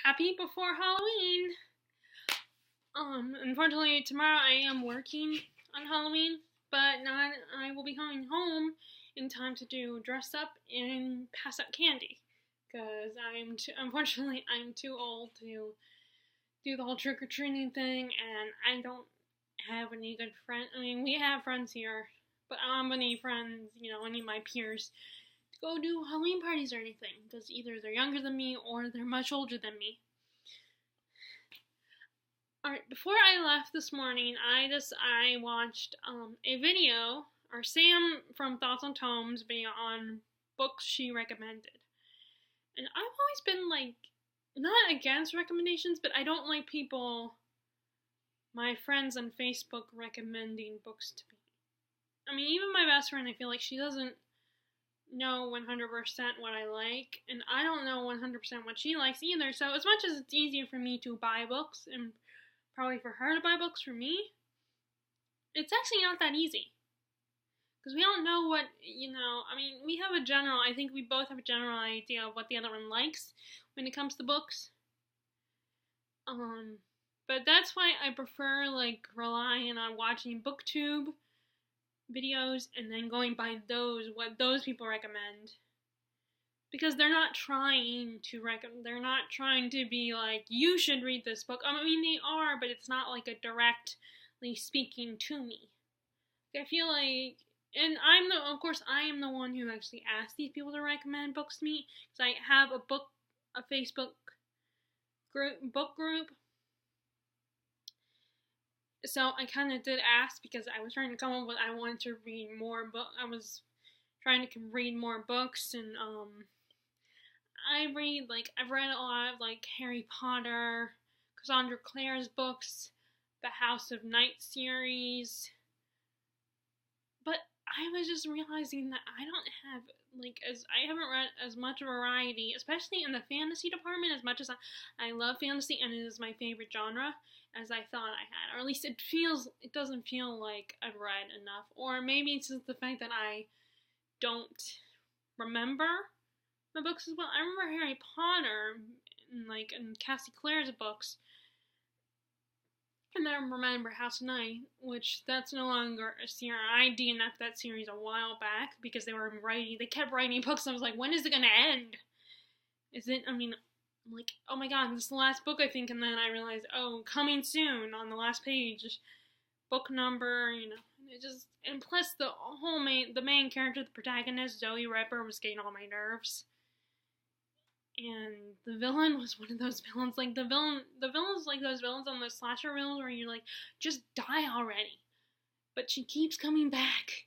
happy before Halloween. Unfortunately, tomorrow I am working on Halloween, but not. I will be coming home in time to do dress up and pass out candy, because unfortunately, I'm too old to do the whole trick or treating thing, and I don't have any good friends. I mean, we have friends here, but I don't have any friends, any of my peers, to go do Halloween parties or anything, because either they're younger than me or they're much older than me. Alright, before I left this morning, I watched a video, or Sam from Thoughts on Tomes video on books she recommended. And I've always been not against recommendations, but I don't like my friends on Facebook recommending books to me. I mean, even my best friend, I feel like she doesn't know 100% what I like, and I don't know 100% what she likes either, so as much as it's easier for me to buy books, and probably for her to buy books for me, it's actually not that easy. Because we don't know what, I think we both have a general idea of what the other one likes when it comes to books. But that's why I prefer, relying on watching BookTube videos and then going by what those people recommend. Because they're not trying to be like, you should read this book. I mean, they are, but it's not like a directly speaking to me. I feel like, and of course, I am the one who actually asked these people to recommend books to me, because I have a Facebook book group. So I kind of did ask, because I was trying to come up with, I wanted to read more I was trying to read more books, and, I've read a lot of, Harry Potter, Cassandra Clare's books, the House of Night series, but I was just realizing that I don't have, I haven't read as much variety, especially in the fantasy department, as much as I love fantasy, and it is my favorite genre, as I thought I had, or at least it doesn't feel like I've read enough, or maybe it's just the fact that I don't remember my books as well. I remember Harry Potter, and Cassie Clare's books, and I remember House of Night, which that's no longer a series. I DNF'd that series a while back because they kept writing books, and I was like, when is it gonna end? Oh my god, this is the last book, I think, and then I realized, coming soon on the last page, book number, and plus the main character, the protagonist, Zoe Ripper, was getting on my nerves. And the villain was one of those villains, the villain's like those villains on those slasher reels where you're like, just die already. But she keeps coming back.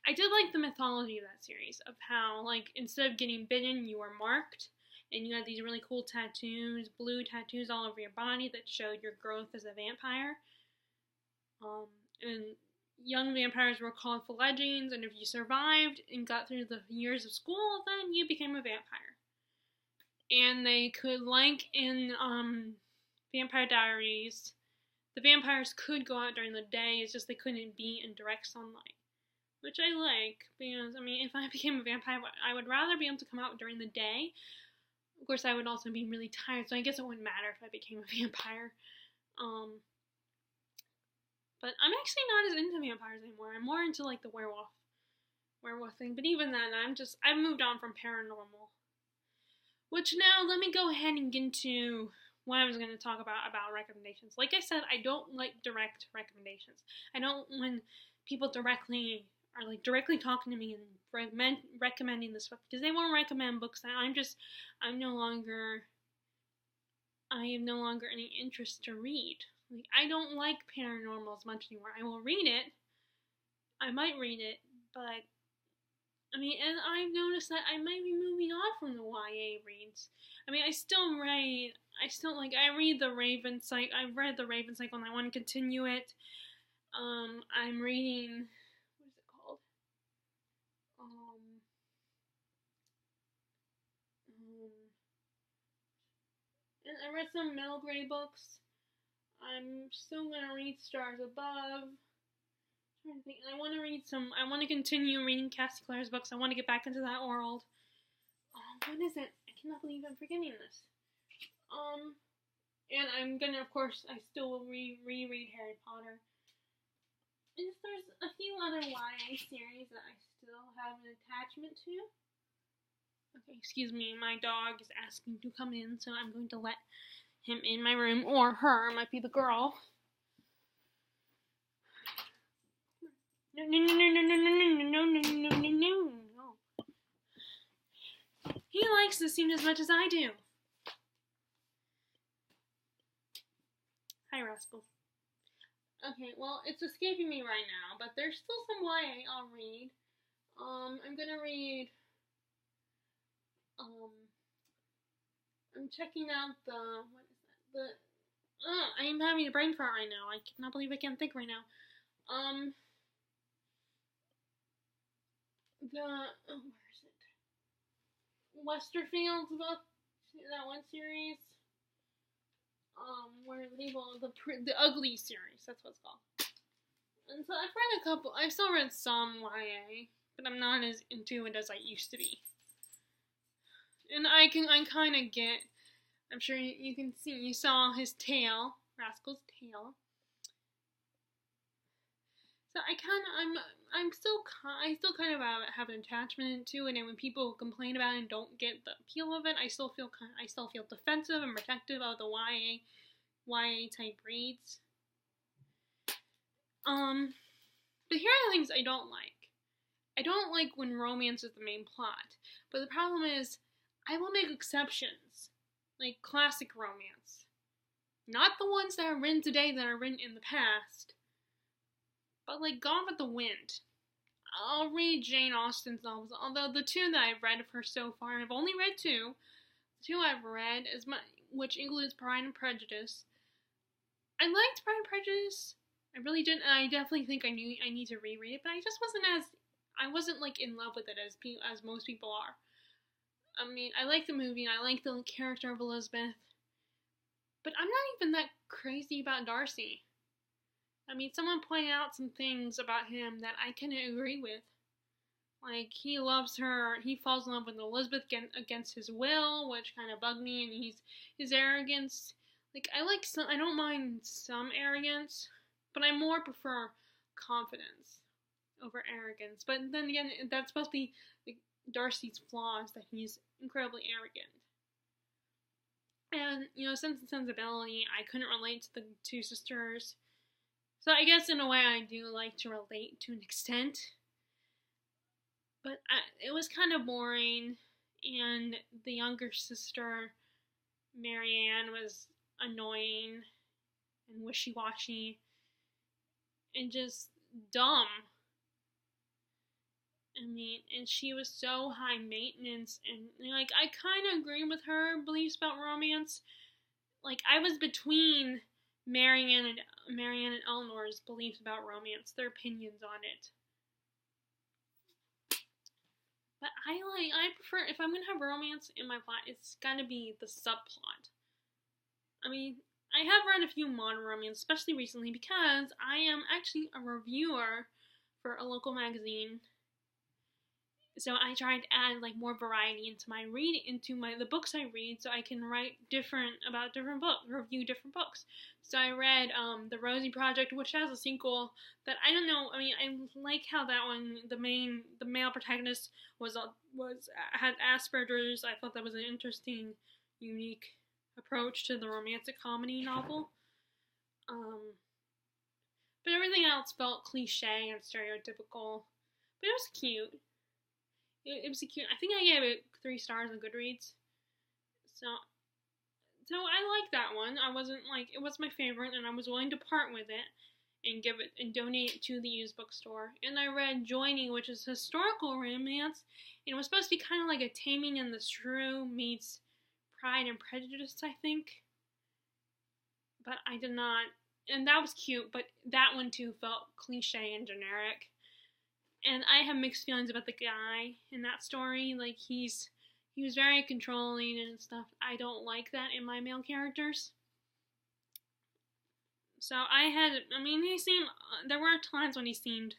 I did like the mythology of that series, of how, instead of getting bitten, you were marked, and you had these really cool tattoos, blue tattoos all over your body that showed your growth as a vampire. And young vampires were called fledglings, and if you survived and got through the years of school, then you became a vampire. And they could, in Vampire Diaries, the vampires could go out during the day, it's just they couldn't be in direct sunlight. Which I like, because, if I became a vampire, I would rather be able to come out during the day. Of course, I would also be really tired, so I guess it wouldn't matter if I became a vampire. But I'm actually not as into vampires anymore. I'm more into, the werewolf thing. But even then, I've moved on from paranormal. Which now, let me go ahead and get into what I was going to talk about recommendations. Like I said, I don't like direct recommendations. I don't when people directly are directly talking to me and recommending this book, because they won't recommend books that I have no longer any interest to read. I don't like paranormal as much anymore. I will read it. I might read it, but and I've noticed that I might be moving on from the YA reads. I read the Raven Cycle. I've read the Raven Cycle, and I want to continue it. I'm reading, what is it called? And I read some middle grade books. I'm still gonna read Stars Above. I want to continue reading Cassie Clare's books. I want to get back into that world. What is it? I cannot believe I'm forgetting this. And I'm gonna, of course, I still will reread Harry Potter. And there's a few other YA series that I still have an attachment to. Okay, excuse me, my dog is asking to come in, so I'm going to let him in my room, or her, might be the girl. No, no, no, no, no, no, no, no, no, no, no, no, no. He likes this scene as much as I do. Hi, Rascal. Okay, well, it's escaping me right now, but there's still some YA I'll read. I'm gonna read, I'm checking out what is that? I am having a brain fart right now. I cannot believe I can't think right now. Where is it? Westerfield's book, that one series. Where the Ugly series, that's what it's called. And so I've read a couple, I've still read some YA, but I'm not as into it as I used to be. And I kind of get, I'm sure you can see, you saw his tail, Rascal's tail. So I still kind of have an attachment to it, and when people complain about it and don't get the appeal of it, I still feel defensive and protective of the YA type reads. But here are the things I don't like. I don't like when romance is the main plot, but the problem is, I will make exceptions, like classic romance. Not the ones that are written today that are written in the past, but like Gone with the Wind. I'll read Jane Austen's novels, although the two that I've read of her so far, and I've only read two. The two I've read, which includes Pride and Prejudice. I liked Pride and Prejudice. I really did, and I definitely think I need to reread it, but I wasn't like in love with it as most people are. I mean, I like the movie, and I like the character of Elizabeth, but I'm not even that crazy about Darcy. I mean, someone pointed out some things about him that I can agree with. Like, he loves her, he falls in love with Elizabeth against his will, which kind of bugged me, and his arrogance. Like, I don't mind some arrogance, but I more prefer confidence over arrogance. But then again, that's supposed to be like Darcy's flaws, that he's incredibly arrogant. And, Sense and Sensibility, I couldn't relate to the two sisters. So I guess in a way I do like to relate to an extent. But it was kind of boring, and the younger sister, Marianne, was annoying and wishy-washy and just dumb. I mean, and she was so high maintenance, and like, I kind of agree with her beliefs about romance. Like, I was between Marianne and Eleanor's beliefs about romance, their opinions on it. But I prefer, if I'm gonna have romance in my plot, it's gotta be the subplot. I mean, I have read a few modern romance, especially recently, because I am actually a reviewer for a local magazine. So I try to add like more variety into the books I read, so I can write about different books, review different books. So I read The Rosie Project, which has a sequel that I don't know. I mean, I like how that one, the male protagonist had Asperger's. I thought that was an interesting, unique approach to the romantic comedy novel. But everything else felt cliche and stereotypical. But it was cute. It was cute. I think I gave it 3 stars on Goodreads. So I liked that one. It was my favorite, and I was willing to part with it and donate it to the used bookstore. And I read Joining, which is historical romance, and it was supposed to be kind of like a Taming of the Shrew meets Pride and Prejudice, I think. But I did not, and that was cute, but that one too felt cliche and generic. And I have mixed feelings about the guy in that story. Like, he was very controlling and stuff. I don't like that in my male characters. So there were times when he seemed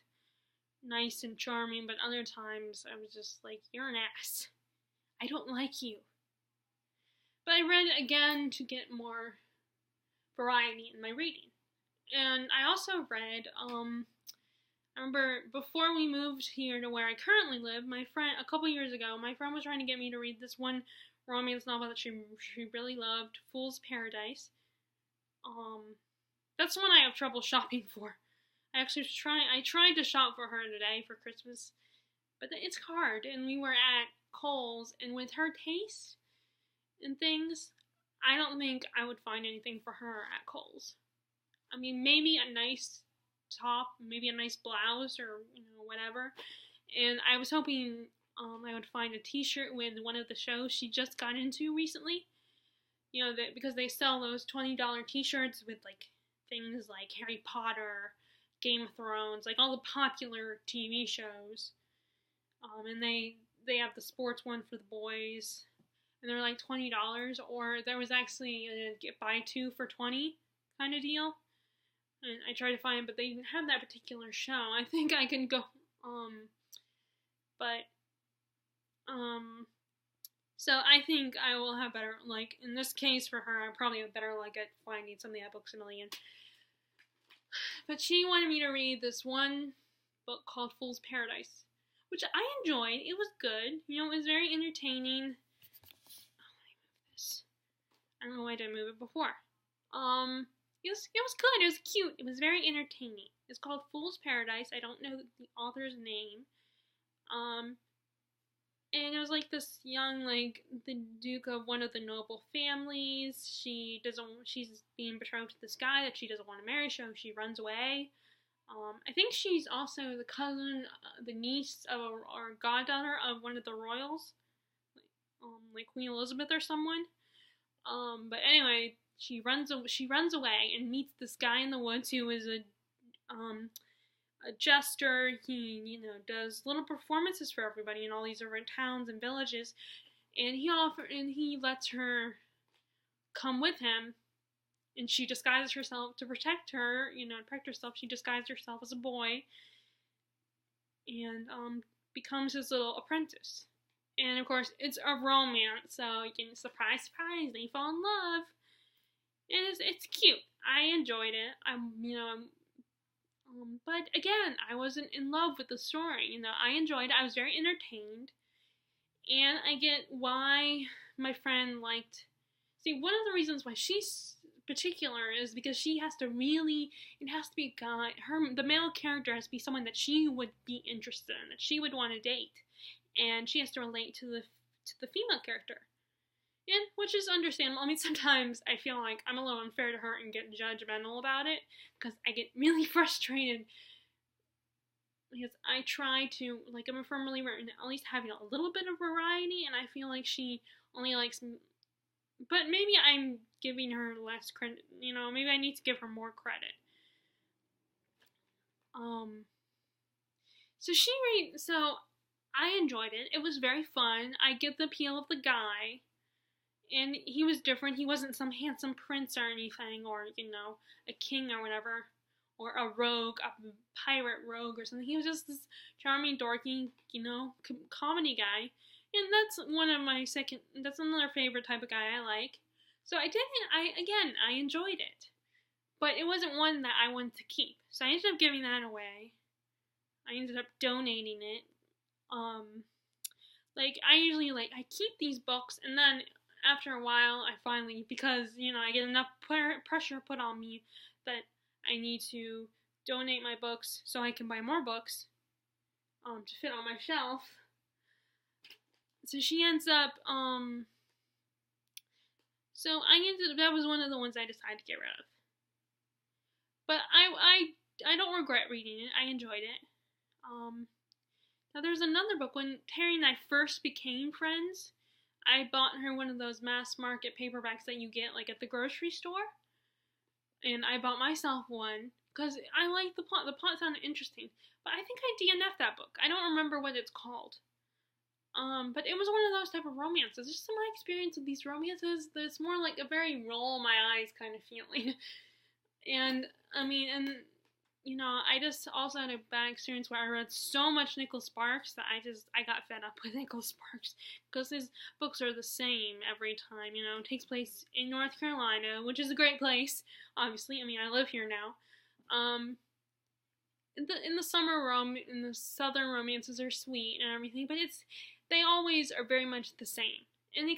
nice and charming, but other times I was just like, you're an ass. I don't like you. But I read again to get more variety in my reading. And I also read, I remember before we moved here to where I currently live, my friend, a couple years ago, my friend was trying to get me to read this one romance novel that she really loved, Fool's Paradise. That's one I have trouble shopping for. I tried to shop for her today for Christmas, but it's hard. And we were at Kohl's, and with her taste and things, I don't think I would find anything for her at Kohl's. I mean, maybe a nice top, maybe a nice blouse, or whatever. And I was hoping I would find a T-shirt with one of the shows she just got into recently. Because they sell those $20 T-shirts with like things like Harry Potter, Game of Thrones, like all the popular TV shows. And they have the sports one for the boys, and they're like $20. Or there was actually a buy two for $20 kind of deal. And I tried to find it, but they didn't have that particular show. I think I can go, so I think I will have better, like, in this case for her, I probably have better luck at finding something at Books A Million. But she wanted me to read this one book called Fool's Paradise, which I enjoyed. It was good. It was very entertaining. I don't know why I didn't move it before. It was good. It was cute. It was very entertaining. It's called Fool's Paradise. I don't know the author's name. And it was like this young, like, the duke of one of the noble families. She's being betrothed to this guy that she doesn't want to marry, so she runs away. I think she's also the cousin, the niece of or goddaughter of one of the royals, like Queen Elizabeth or someone. But anyway, she runs away and meets this guy in the woods who is a jester. He, does little performances for everybody in all these different towns and villages, and he lets her come with him, and she disguises herself to protect herself. She disguises herself as a boy, and becomes his little apprentice. And of course, it's a romance, so surprise, surprise, they fall in love. And it's cute. I enjoyed it. But again, I wasn't in love with the story. I enjoyed it. I was very entertained. And I get why my friend liked. See, one of the reasons why she's particular is because it has to be a guy. The male character has to be someone that she would be interested in, that she would want to date. And she has to relate to the female character. And which is understandable. I mean, sometimes I feel like I'm a little unfair to her and get judgmental about it, because I get really frustrated, because I try to, like, I'm a firm believer in at least having a little bit of variety, and I feel like she only likes, but maybe I'm giving her less credit, maybe I need to give her more credit. So I enjoyed it. It was very fun. I get the appeal of the guy. And he was different. He wasn't some handsome prince or anything, or, a king or whatever, or a rogue, a pirate rogue or something. He was just this charming, dorky, comedy guy. And that's another favorite type of guy I like. So I enjoyed it. But it wasn't one that I wanted to keep. So I ended up giving that away. I ended up donating it. I keep these books, and then after a while, I finally, because, I get enough pressure put on me that I need to donate my books so I can buy more books, to fit on my shelf. So she ends up, that was one of the ones I decided to get rid of. But I don't regret reading it. I enjoyed it. Now there's another book. When Terry and I first became friends, I bought her one of those mass market paperbacks that you get, like, at the grocery store. And I bought myself one because I liked the plot. The plot sounded interesting. But I think I DNF'd that book. I don't remember what it's called. But it was one of those type of romances. Just my experience with these romances, it's more like a very roll my eyes kind of feeling. And, I just also had a bad experience where I read so much Nicholas Sparks that I got fed up with Nicholas Sparks because his books are the same every time. It takes place in North Carolina, which is a great place, obviously. I mean, I live here now. In the southern romances are sweet and everything, but they always are very much the same, and it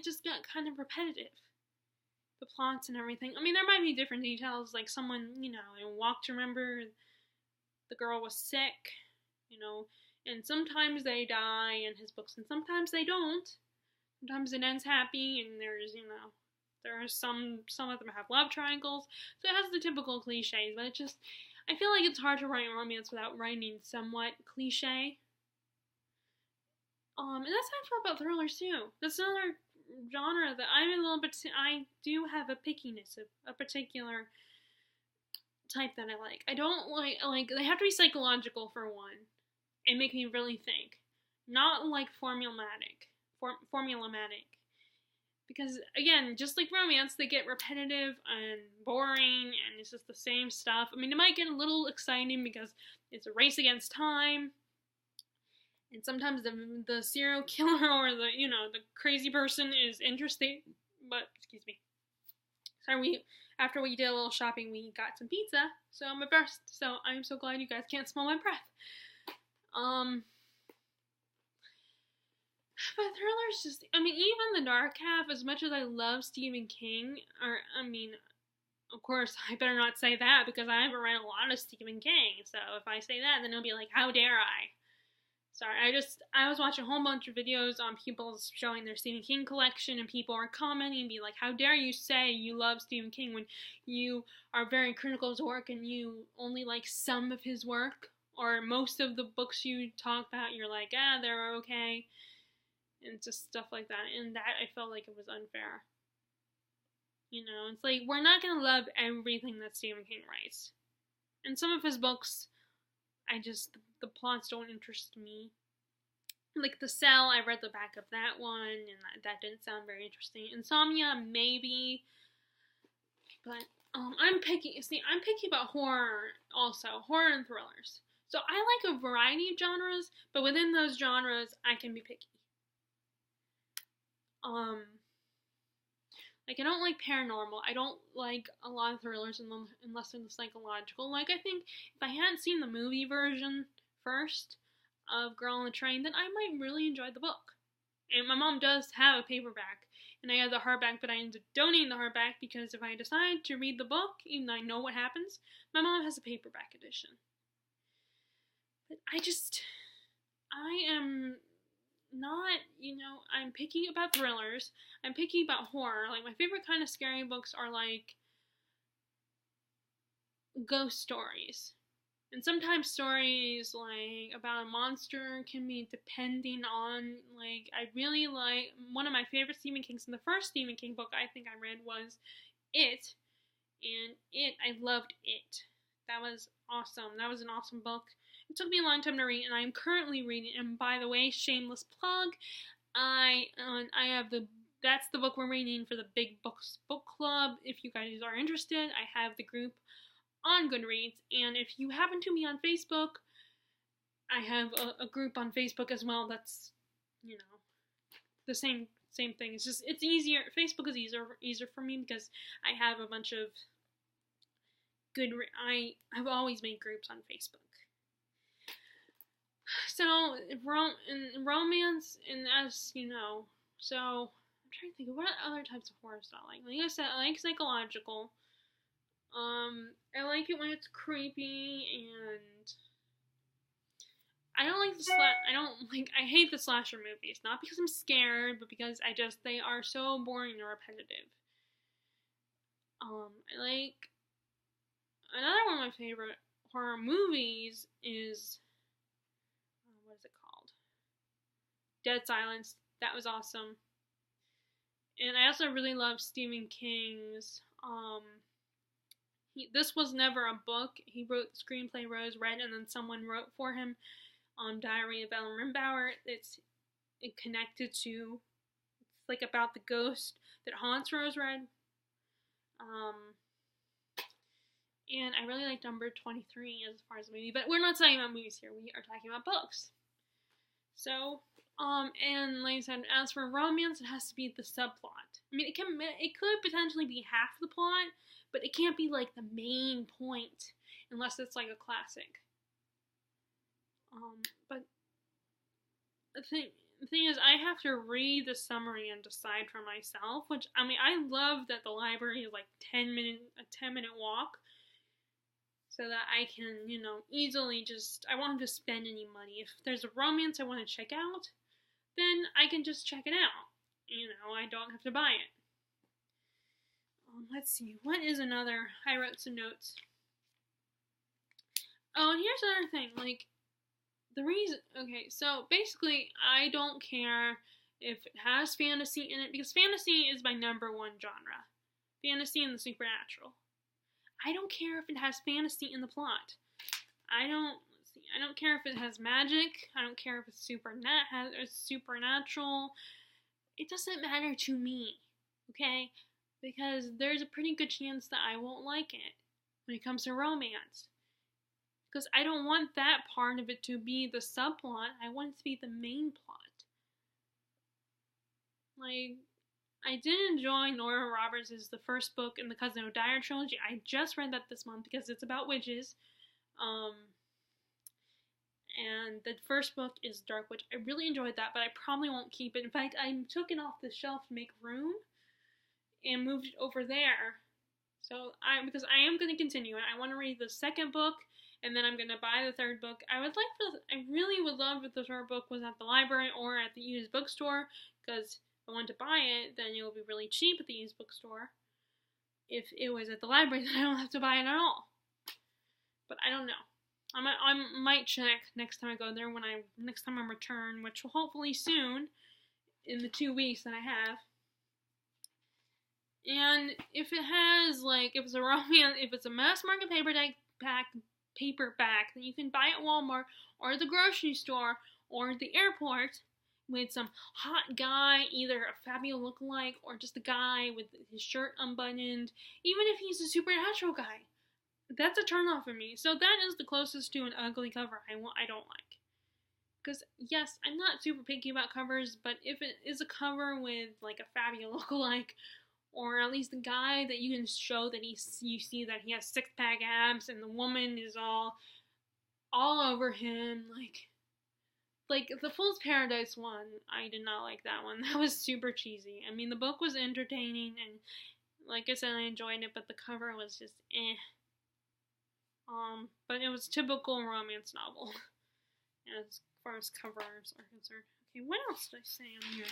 just got kind of repetitive. The plots and everything. I mean, there might be different details, like someone, Walk to Remember, the girl was sick, and sometimes they die in his books, and sometimes they don't. Sometimes it ends happy, and there are some of them have love triangles, so it has the typical cliches, but I feel like it's hard to write romance without writing somewhat cliche. And that's how I feel about thrillers too. That's another genre that I do have a pickiness of a particular type that I like. I don't like they have to be psychological for one and make me really think. Not like formulaic. Because again, just like romance, they get repetitive and boring and it's just the same stuff. I mean, it might get a little exciting because it's a race against time. And sometimes the serial killer or the crazy person is interesting, but excuse me. Sorry, after we did a little shopping, we got some pizza, so I'm impressed. So I'm so glad you guys can't smell my breath. But thrillers even The Dark Half, as much as I love Stephen King, of course, I better not say that because I haven't read a lot of Stephen King. So if I say that, then it'll be like, how dare I? Sorry, I was watching a whole bunch of videos on people showing their Stephen King collection, and people are commenting and be like, how dare you say you love Stephen King when you are very critical of his work and you only like some of his work, or most of the books you talk about, you're like, they're okay, and just stuff like that, and that I felt like it was unfair. It's like, we're not gonna love everything that Stephen King writes. And some of his books, the plots don't interest me. Like The Cell, I read the back of that one, and that didn't sound very interesting. Insomnia, maybe. But, I'm picky. See, I'm picky about horror also. Horror and thrillers. So I like a variety of genres, but within those genres, I can be picky. Like, I don't like paranormal. I don't like a lot of thrillers unless they're psychological. Like, I think if I hadn't seen the movie version first of Girl on the Train, then I might really enjoy the book. And my mom does have a paperback, and I have the hardback, but I ended up donating the hardback because if I decide to read the book, even though I know what happens, my mom has a paperback edition. But I am not, I'm picky about thrillers. I'm picky about horror. Like, my favorite kind of scary books are, like, ghost stories. And sometimes stories, like, about a monster can be depending on, like, I really like, one of my favorite Stephen King's, and the first Stephen King book I think I read was It. And I loved It. That was awesome. That was an awesome book. It took me a long time to read, and I'm currently reading. And by the way, shameless plug, that's the book we're reading for the Big Books Book Club. If you guys are interested, I have the group on Goodreads, and if you happen to be on Facebook, I have a group on Facebook as well. That's the same thing. It's easier. Facebook is easier for me because I have a bunch of I have always made groups on Facebook. So, in romance, and so I'm trying to think of what other types of horror I like. Like I said, I like psychological. I like it when it's creepy, and I hate the slasher movies. Not because I'm scared, but because they are so boring and repetitive. I like, another one of my favorite horror movies is, what is it called? Dead Silence. That was awesome. And I also really love Stephen King's, this was never a book. He wrote the screenplay Rose Red, and then someone wrote for him Diary of Ellen Rimbauer. It's connected to, it's like about the ghost that haunts Rose Red. And I really like number 23 as far as a movie, but we're not talking about movies here. We are talking about books. So, and like I said, as for romance, it has to be the subplot. I mean, it could potentially be half the plot, but it can't be like the main point unless it's like a classic. But the thing is, I have to read the summary and decide for myself. Which, I mean, I love that the library is like a 10-minute walk, so that I can, easily I won't have to spend any money. If there's a romance I want to check out, then I can just check it out. I don't have to buy it. Let's see, what is another? I wrote some notes. Oh, and here's another thing, like, the reason, okay, so basically, I don't care if it has fantasy in it, because fantasy is my number one genre. Fantasy and the supernatural. I don't care if it has fantasy in the plot. I don't care if it has magic. I don't care if it's supernatural. It doesn't matter to me, okay? Because there's a pretty good chance that I won't like it when it comes to romance. Because I don't want that part of it to be the subplot. I want it to be the main plot. Like, I did enjoy Nora Roberts' the first book in the Cousin O'Dyer trilogy. I just read that this month because it's about witches. And the first book is Dark Witch. I really enjoyed that, but I probably won't keep it. In fact, I took it off the shelf to make room and moved it over there. So, because I am going to continue it. I want to read the second book, and then I'm going to buy the third book. I really would love if the third book was at the library or at the used bookstore, because if I wanted to buy it, then it would be really cheap at the used bookstore. If it was at the library, then I don't have to buy it at all. But I don't know. I might check next time I go there, next time I return, which will hopefully soon, in the 2 weeks that I have. And if it has, if it's a romance, if it's a mass market paperback that you can buy at Walmart or the grocery store or the airport with some hot guy, either a Fabio lookalike or just a guy with his shirt unbuttoned, even if he's a supernatural guy, that's a turn-off for me. So that is the closest to an ugly cover I don't like. Because, yes, I'm not super picky about covers, but if it is a cover with, a Fabio lookalike, or at least a guy that you can show that you see that he has six-pack abs, and the woman is all over him, like the Fool's Paradise one, I did not like that one. That was super cheesy. I mean, the book was entertaining, and like I said, I enjoyed it, but the cover was just eh. But it was a typical romance novel, as far as covers are concerned. Okay, what else did I say on here?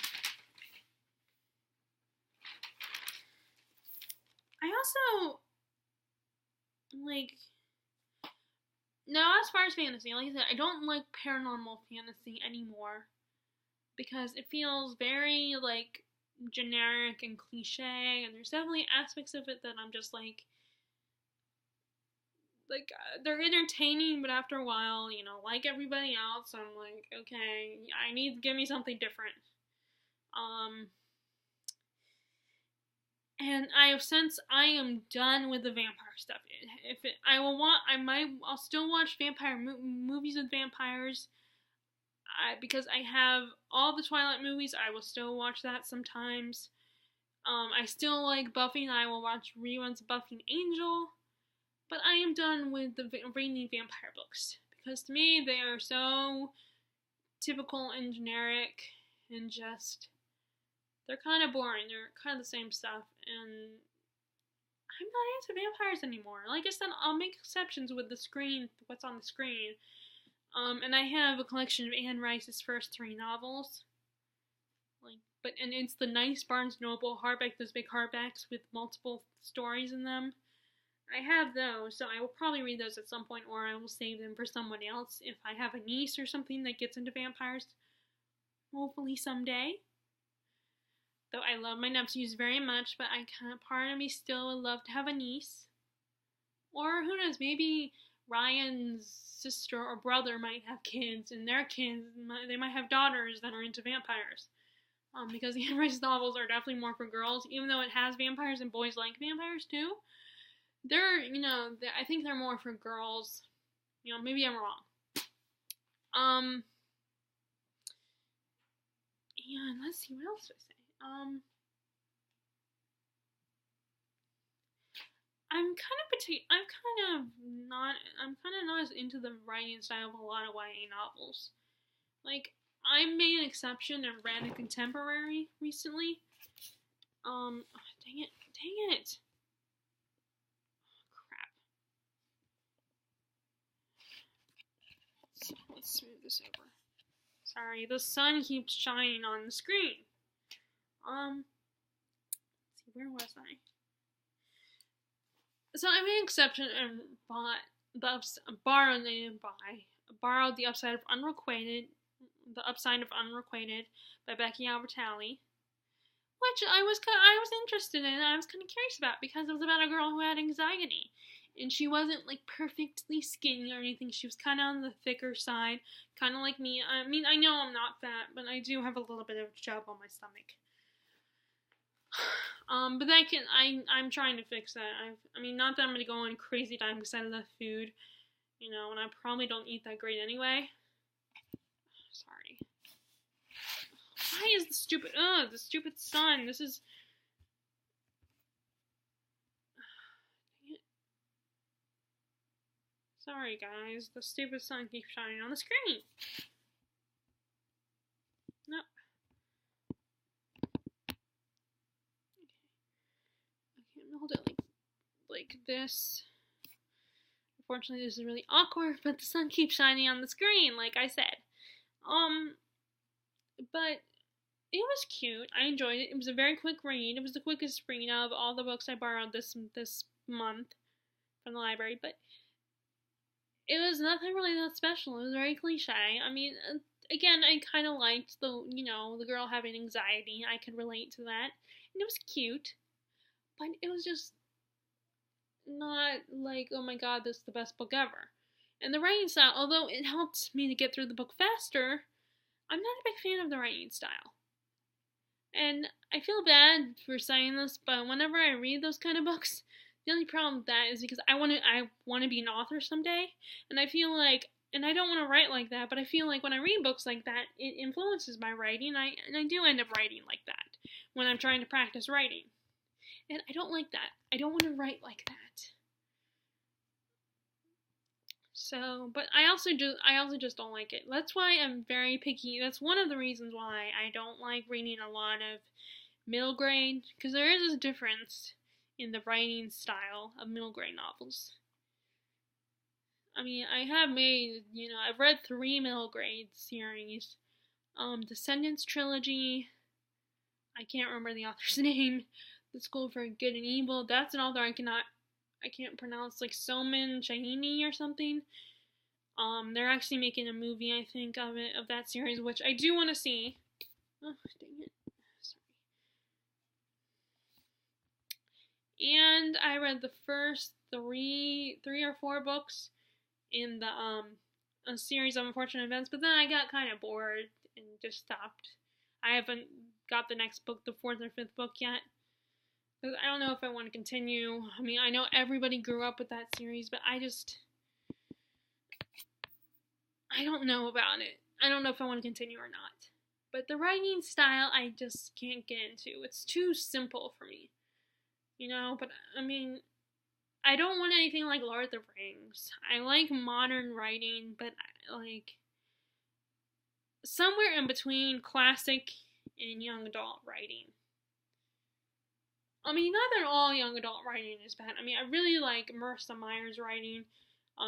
I also, now as far as fantasy, like I said, I don't like paranormal fantasy anymore, because it feels very, generic and cliche, and there's definitely aspects of it that I'm just they're entertaining, but after a while, like everybody else, I'm like, okay, I need to give me something different. And since I am done with the vampire stuff, I'll still watch vampire movies with vampires. Because I have all the Twilight movies, I will still watch that sometimes. I still like Buffy, and I will watch reruns of Buffy and Angel. But I am done with reading vampire books, because to me they are so typical and generic, and just they're kind of boring. They're kind of the same stuff, and I'm not into vampires anymore. Like I said, I'll make exceptions with what's on the screen. And I have a collection of Anne Rice's first 3 novels. And it's the nice Barnes Noble hardback, those big hardbacks with multiple stories in them. I have those, so I will probably read those at some point, or I will save them for someone else if I have a niece or something that gets into vampires. Hopefully someday. Though I love my nephews very much, but part of me still would love to have a niece. Or who knows, maybe Ryan's sister or brother might have kids, and their kids, they might have daughters that are into vampires. Because the Anne Rice novels are definitely more for girls, even though it has vampires and boys like vampires too. I think they're more for girls. Maybe I'm wrong. Um, and let's see, what else did I say? I'm kind of not as into the writing style of a lot of YA novels. Like, I made an exception and read a contemporary recently. Oh, dang it. Crap. So, let's smooth this over. Sorry, the sun keeps shining on the screen. Let's see, where was I? So I made an exception and borrowed The Upside of Unrequited by Becky Albertalli, which I was interested in. I was kind of curious about because it was about a girl who had anxiety, and she wasn't like perfectly skinny or anything. She was kind of on the thicker side, kind of like me. I mean, I know I'm not fat, but I do have a little bit of chub on my stomach. But I'm trying to fix that. Not that I'm gonna go on crazy diet because I love food, and I probably don't eat that great anyway. Sorry. Why is the stupid sun? This is. Sorry, guys. The stupid sun keeps shining on the screen. No. Okay, I'm gonna hold it like this. Unfortunately, this is really awkward, but the sun keeps shining on the screen, like I said. But it was cute. I enjoyed it. It was a very quick read. It was the quickest read of all the books I borrowed this month from the library, but it was nothing really that special. It was very cliche. Again, I kind of liked the girl having anxiety. I could relate to that. And it was cute, but it was just not like, oh my god, this is the best book ever. And the writing style, although it helped me to get through the book faster, I'm not a big fan of the writing style. And I feel bad for saying this, but whenever I read those kind of books, the only problem with that is because I want to be an author someday, and I feel like, and I don't want to write like that, but I feel like when I read books like that, it influences my writing, and I do end up writing like that when I'm trying to practice writing. And I don't like that. I don't want to write like that. So, but I also just don't like it. That's why I'm very picky. That's one of the reasons why I don't like reading a lot of middle grade, because there is a difference in the writing style of middle grade novels. I have I've read 3 middle grade series. Descendants trilogy. I can't remember the author's name. The School for Good and Evil. That's an author I can't pronounce, like Soman Shahini or something. They're actually making a movie, I think, of that series, which I do want to see. Oh, dang it. Sorry. And I read the first three or 4 books in the a series of unfortunate events, but then I got kind of bored and just stopped. I haven't got the next book, the 4th or 5th book yet. I don't know if I want to continue. I know everybody grew up with that series, but I don't know about it. I don't know if I want to continue or not. But the writing style, I just can't get into. It's too simple for me. But I don't want anything like Lord of the Rings. I like modern writing, but somewhere in between classic and young adult writing. Not that all young adult writing is bad. I really like Marissa Meyer's writing.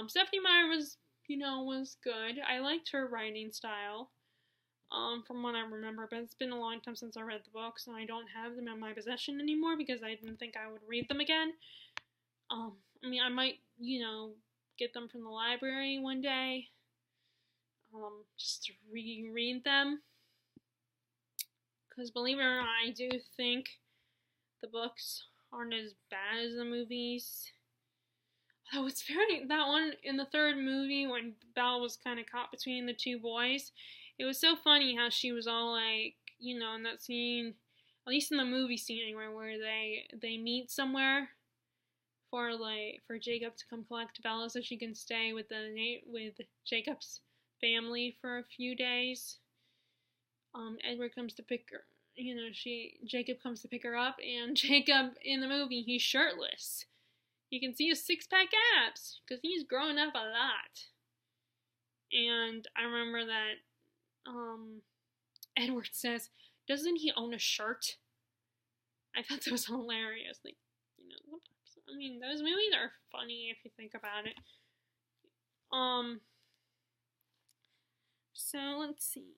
Stephenie Meyer was good. I liked her writing style, from what I remember, but it's been a long time since I read the books, and I don't have them in my possession anymore because I didn't think I would read them again. I might, get them from the library one day, just to reread them, because believe it or not, I do think the books aren't as bad as the movies. Oh, it's that one in the 3rd movie when Belle was kind of caught between the 2 boys. It was so funny how she was all like, in that scene, at least in the movie scene anyway, where they meet somewhere for Jacob to come collect Bella so she can stay with Jacob's family for a few days. Edward comes to pick her. Jacob comes to pick her up, and Jacob in the movie, he's shirtless. You can see his six-pack abs because he's growing up a lot. And I remember that Edward says, "Doesn't he own a shirt?" I thought that was hilarious. Like, I mean, those movies are funny if you think about it. So let's see.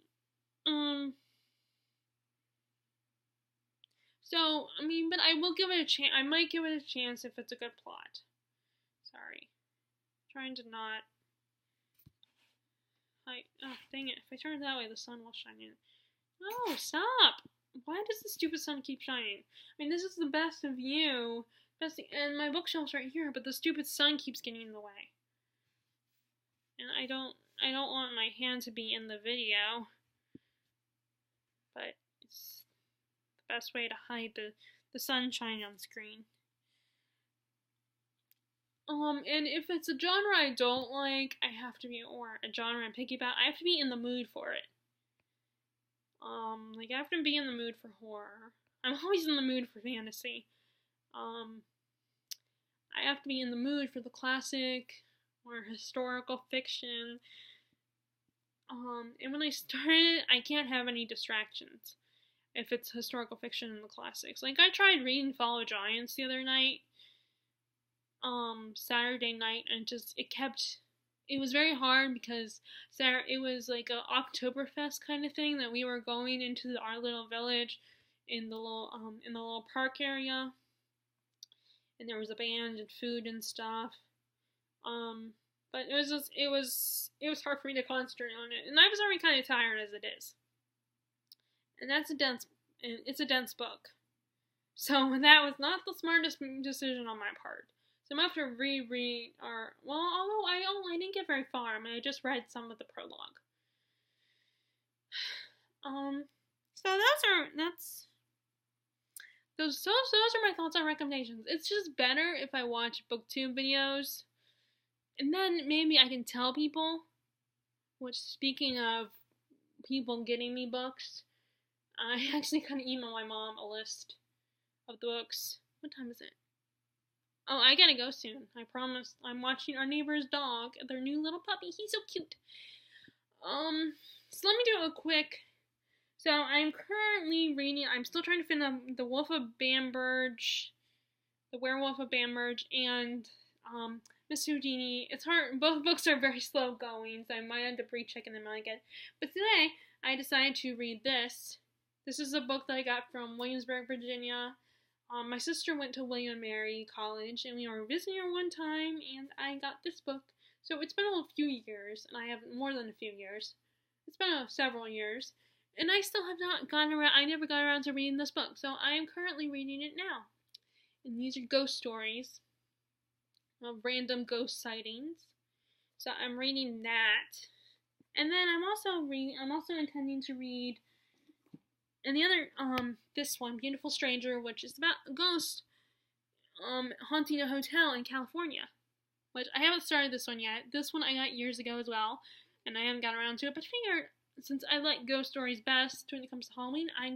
So, I mean, but I will give it a chance. I might give it a chance if it's a good plot. Sorry. Trying to not. Oh, dang it. If I turn it that way, the sun will shine in. No, stop! Why does the stupid sun keep shining? I mean, this is the best view. And my bookshelf's right here, but the stupid sun keeps getting in the way. And I don't want my hand to be in the video. But it's the best way to hide the sunshine on screen. And if it's a genre I don't like, or a genre I'm picky about, I have to be in the mood for it. Like, I have to be in the mood for horror. I'm always in the mood for fantasy. I have to be in the mood for the classic or historical fiction. And when I start it, I can't have any distractions if it's historical fiction and the classics. Like, I tried reading Fall of Giants the other night, Saturday night, and it was very hard because it was like a Oktoberfest kind of thing that we were going into our little village in the little park area, and there was a band and food and stuff. But it was hard for me to concentrate on it, and I was already kind of tired as it is. And it's a dense book, so that was not the smartest decision on my part. So I'm going to have to reread, although I didn't get very far. I mean, I just read some of the prologue. So those are my thoughts on recommendations. It's just better if I watch booktube videos, and then maybe I can tell people. Which, speaking of people getting me books, I actually kind of emailed my mom a list of the books. What time is it? Oh, I gotta go soon. I promise. I'm watching our neighbor's dog, their new little puppy. He's so cute. So let me do a quick. So I'm currently reading. I'm still trying to finish the Wolf of Bamberge, the Werewolf of Bamberge, and Miss Houdini. It's hard. Both books are very slow going, so I might end up rechecking them out again. But today I decided to read this. This is a book that I got from Williamsburg, Virginia. My sister went to William & Mary College, and we were visiting her one time, and I got this book. So it's been a few years, and I have more than a few years. It's been several years, and I still have not gotten around. I never got around to reading this book, so I am currently reading it now. And these are ghost stories of random ghost sightings. So I'm reading that, and then I'm also intending to read. And the other, this one, Beautiful Stranger, which is about a ghost, haunting a hotel in California. Which, I haven't started this one yet. This one I got years ago as well, and I haven't got around to it. But I figured, since I like ghost stories best when it comes to Halloween, I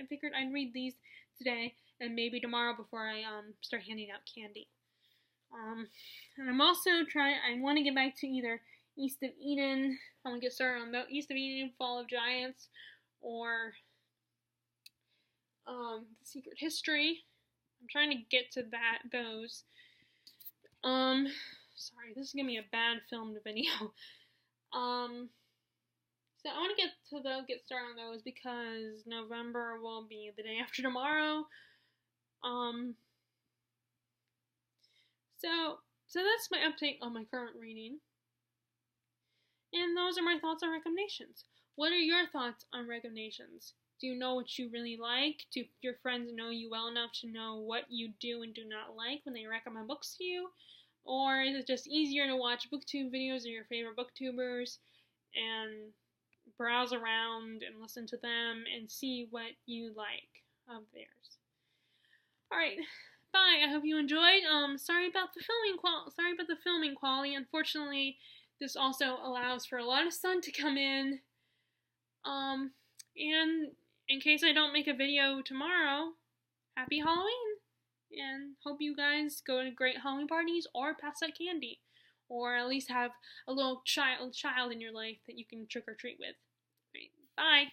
figured I'd read these today, and maybe tomorrow before I, start handing out candy. And I'm also I want to get back to either East of Eden, I want to get started on the East of Eden, Fall of Giants, or The Secret History. I'm trying to get to those. Sorry, this is gonna be a bad filmed video. So I want to get started on those because November will be the day after tomorrow. So that's my update on my current reading. And those are my thoughts on recommendations. What are your thoughts on recommendations? Do you know what you really like? Do your friends know you well enough to know what you do and do not like when they recommend books to you? Or is it just easier to watch booktube videos of your favorite booktubers and browse around and listen to them and see what you like of theirs? Alright, bye. I hope you enjoyed. Sorry about the filming quality. Unfortunately, this also allows for a lot of sun to come in. And in case I don't make a video tomorrow, happy Halloween! And hope you guys go to great Halloween parties or pass out candy. Or at least have a little child in your life that you can trick or treat with. Right, bye!